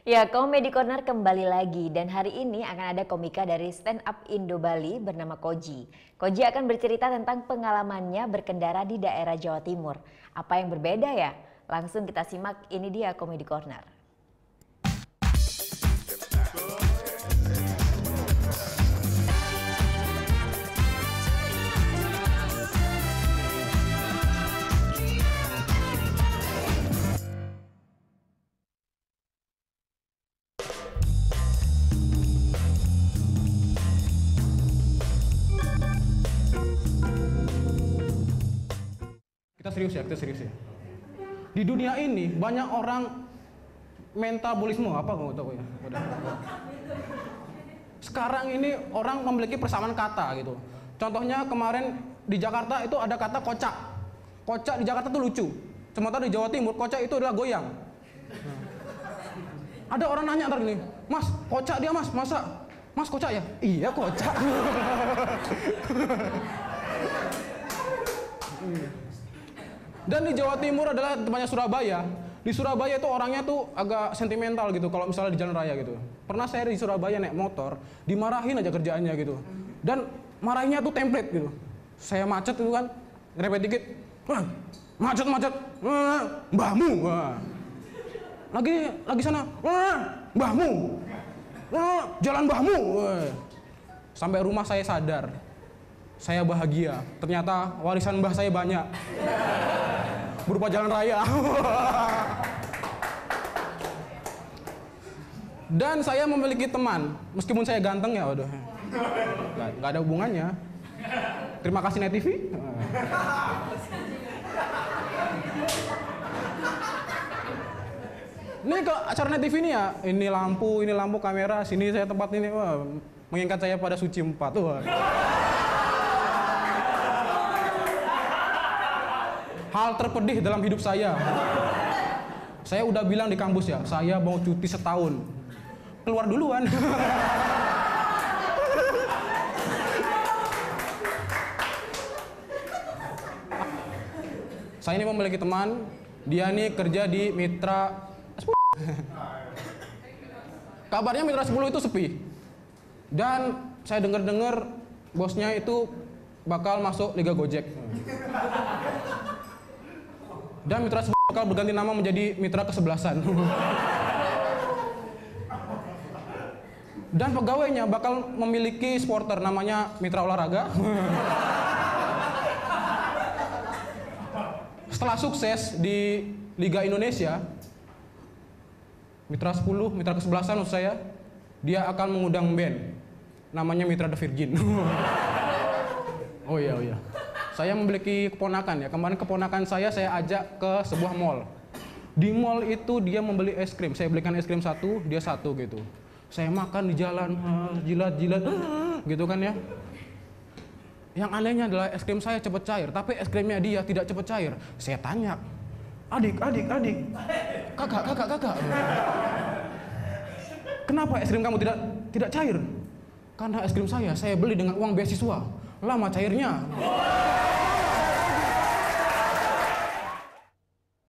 Ya, Comedy Corner kembali lagi dan hari ini akan ada komika dari Stand Up Indo Bali bernama Koji. Koji akan bercerita tentang pengalamannya berkendara di daerah Jawa Timur. Apa yang berbeda ya? Langsung kita simak, ini dia Comedy Corner. Kita serius ya. Di dunia ini banyak orang metabolisme apa kamu tahu ya? Sekarang ini orang memiliki persamaan kata gitu. Contohnya kemarin di Jakarta itu ada kata kocak. Kocak di Jakarta tuh lucu. Sementara di Jawa Timur kocak itu adalah goyang. Ada orang nanya ntar gini, Mas, kocak dia Mas, masa? Mas kocak ya? Iya kocak. Dan di Jawa Timur adalah tempatnya Surabaya. Di Surabaya itu orangnya tuh agak sentimental gitu kalau misalnya di jalan raya gitu. Pernah saya di Surabaya naik motor, dimarahin aja kerjaannya gitu. Dan marahinnya tuh template gitu. Saya macet itu kan, repet dikit. Macet, mbahmu. Lagi sana, mbahmu. Jalan mbahmu. Sampai rumah saya sadar. Saya bahagia, ternyata warisan mbah saya banyak berupa jalan raya. Dan saya memiliki teman, meskipun saya ganteng ya, waduh, nggak ada hubungannya. Terima kasih Net TV. Ini ke acara Net TV ini ya, ini lampu kamera, sini saya tempat ini, wah, mengingat saya pada Suci 4 tuh. Hal terpedih dalam hidup saya udah bilang di kampus ya, saya mau cuti setahun. Keluar duluan. Saya ini memiliki teman, dia nih kerja di Mitra. Kabarnya Mitra 10 itu sepi. Dan saya dengar bosnya itu bakal masuk Liga Gojek. Dan Mitra bakal berganti nama menjadi Mitra ke-11-an. Dan pegawainya bakal memiliki supporter namanya Mitra Olahraga. Setelah sukses di Liga Indonesia, Mitra 10, Mitra ke-11-an maksud saya, dia akan mengundang band namanya Mitra The Virgin. Oh iya. Saya memiliki keponakan ya. Kemarin keponakan saya ajak ke sebuah mall. Di mall itu dia membeli es krim. Saya belikan es krim satu, dia satu gitu. Saya makan di jalan, jilat, gitu kan ya. Yang anehnya adalah es krim saya cepat cair, tapi es krimnya dia tidak cepat cair. Saya tanya, adik. Kakak. Kenapa es krim kamu tidak cair? Karena es krim saya beli dengan uang beasiswa. Lama cairnya.